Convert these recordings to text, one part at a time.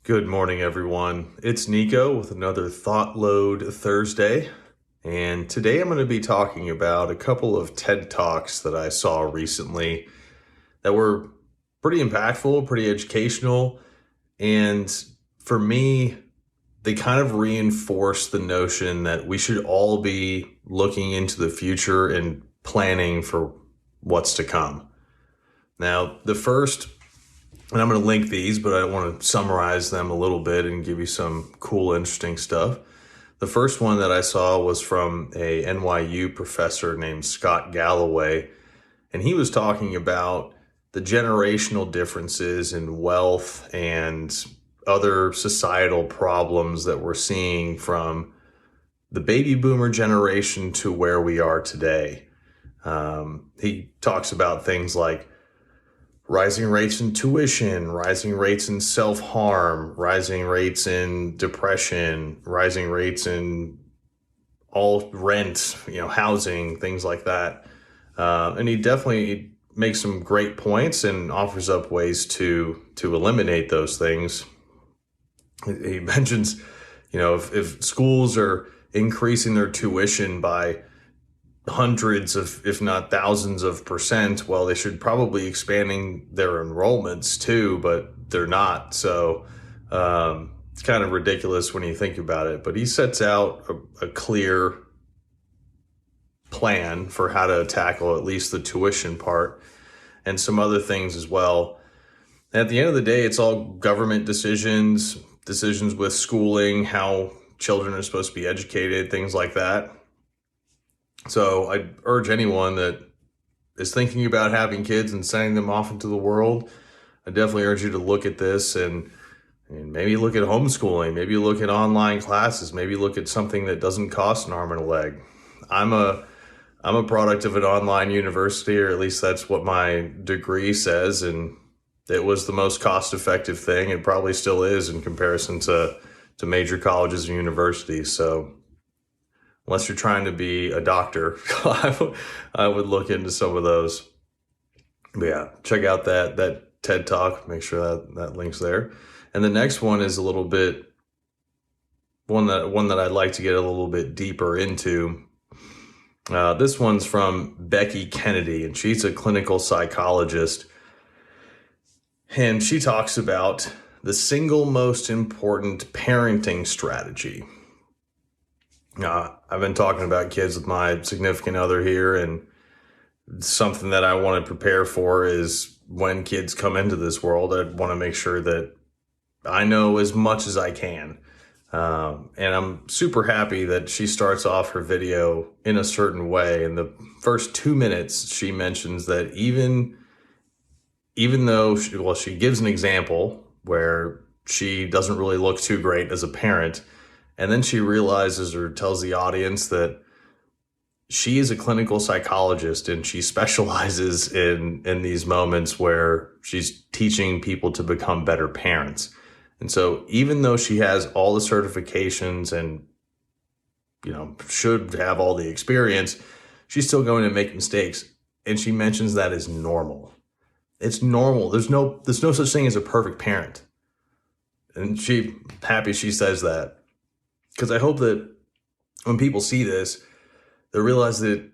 Good morning, everyone. It's Nico with another ThoughtLoad Thursday. And today I'm going to be talking about a couple of TED Talks that I saw recently that were pretty impactful, pretty educational. And for me, they kind of reinforce the notion that we should all be looking into the future and planning for what's to come. Now, the first, and I'm going to link these, but I want to summarize them a little bit and give you some cool, interesting stuff. The first one that I saw was from a NYU professor named Scott Galloway, and he was talking about the generational differences in wealth and other societal problems that we're seeing from the baby boomer generation to where we are today. He talks about things like rising rates in tuition, rising rates in self-harm, rising rates in depression, rising rates in all rent, housing, things like that. And he definitely makes some great points and offers up ways to eliminate those things. He mentions, if schools are increasing their tuition by hundreds of, if not thousands of percent, well, they should probably expanding their enrollments too, but they're not. So it's kind of ridiculous when you think about it. But he sets out a clear plan for how to tackle at least the tuition part and some other things as well. At the end of the day, it's all government decisions with schooling, how children are supposed to be educated, things like that. So I urge anyone that is thinking about having kids and sending them off into the world, I definitely urge you to look at this and maybe look at homeschooling, maybe look at online classes, maybe look at something that doesn't cost an arm and a leg. I'm a product of an online university, or at least that's what my degree says, and it was the most cost-effective thing. It probably still is in comparison to major colleges and universities. So unless you're trying to be a doctor, I would look into some of those. But yeah, check out that TED Talk. Make sure that link's there. And the next one is a little bit one that I'd like to get a little bit deeper into. This one's from Becky Kennedy, and she's a clinical psychologist. And she talks about the single most important parenting strategy. I've been talking about kids with my significant other here, and something that I want to prepare for is when kids come into this world, I want to make sure that I know as much as I can. And I'm super happy that she starts off her video in a certain way. In the first 2 minutes, she mentions that even though she gives an example where she doesn't really look too great as a parent, and then she realizes or tells the audience that she is a clinical psychologist and she specializes in these moments where she's teaching people to become better parents. And so even though she has all the certifications and, should have all the experience, she's still going to make mistakes. And she mentions that is normal. It's normal. There's no such thing as a perfect parent. And happy she says that. Because I hope that when people see this, they realize that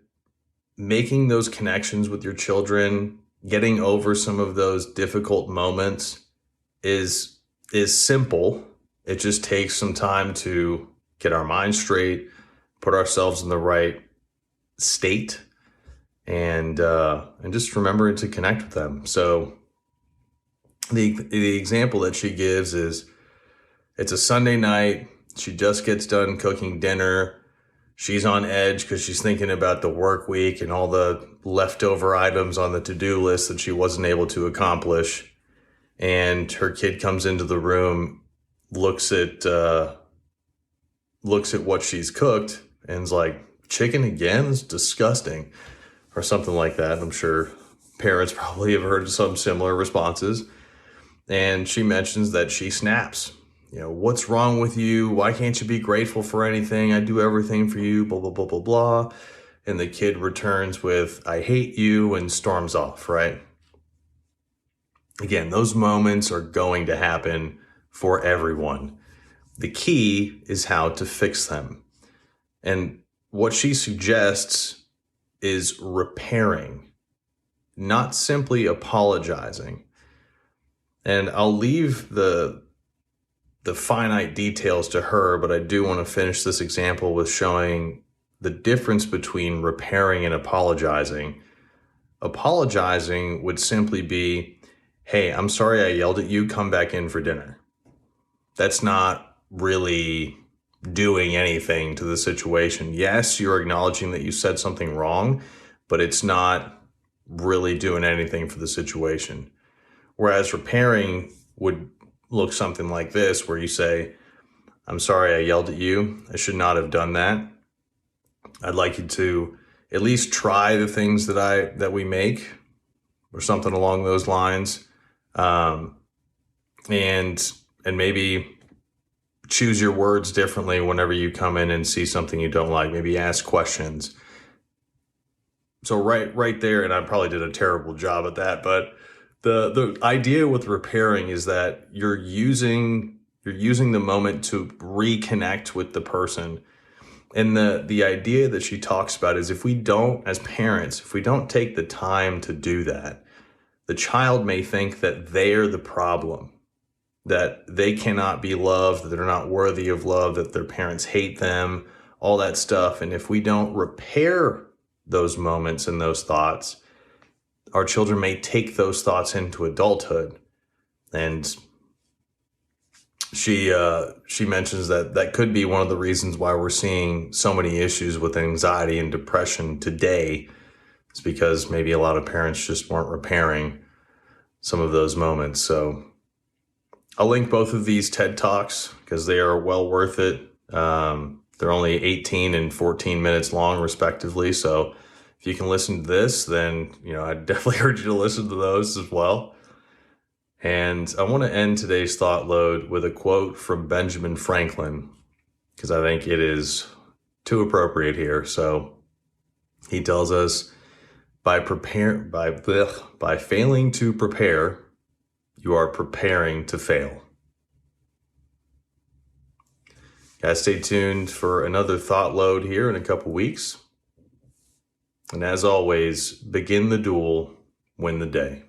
making those connections with your children, getting over some of those difficult moments is simple. It just takes some time to get our mind straight, put ourselves in the right state, and just remember to connect with them. So the example that she gives is, it's a Sunday night. She just gets done cooking dinner. She's on edge because she's thinking about the work week and all the leftover items on the to-do list that she wasn't able to accomplish. And her kid comes into the room, looks at what she's cooked, and is like, "Chicken again? It's disgusting," or something like that. I'm sure parents probably have heard some similar responses. And she mentions that she snaps. What's wrong with you? Why can't you be grateful for anything? I do everything for you, blah, blah, blah, blah, blah. And the kid returns with, "I hate you," and storms off, right? Again, those moments are going to happen for everyone. The key is how to fix them. And what she suggests is repairing, not simply apologizing. And I'll leave the finite details to her, but I do want to finish this example with showing the difference between repairing and apologizing. Apologizing would simply be, hey, I'm sorry I yelled at you, come back in for dinner. That's not really doing anything to the situation. Yes, you're acknowledging that you said something wrong, but it's not really doing anything for the situation. Whereas repairing would look something like this, where you say, I'm sorry I yelled at you. I should not have done that. I'd like you to at least try the things that we make, or something along those lines. And maybe choose your words differently whenever you come in and see something you don't like. Maybe ask questions. So right there, and I probably did a terrible job at that, but the idea with repairing is that you're using the moment to reconnect with the person. And the idea that she talks about is, if we don't, as parents, if we don't take the time to do that, the child may think that they're the problem, that they cannot be loved, that they're not worthy of love, that their parents hate them, all that stuff. And if we don't repair those moments and those thoughts, our children may take those thoughts into adulthood. And she mentions that could be one of the reasons why we're seeing so many issues with anxiety and depression today. It's because maybe a lot of parents just weren't repairing some of those moments. So I'll link both of these TED Talks because they are well worth it. They're only 18 and 14 minutes long, respectively. So if you can listen to this, then, I definitely urge you to listen to those as well. And I want to end today's Thought Load with a quote from Benjamin Franklin, because I think it is too appropriate here. So he tells us, by failing to prepare, you are preparing to fail. Guys, stay tuned for another Thought Load here in a couple weeks. And as always, begin the duel, win the day.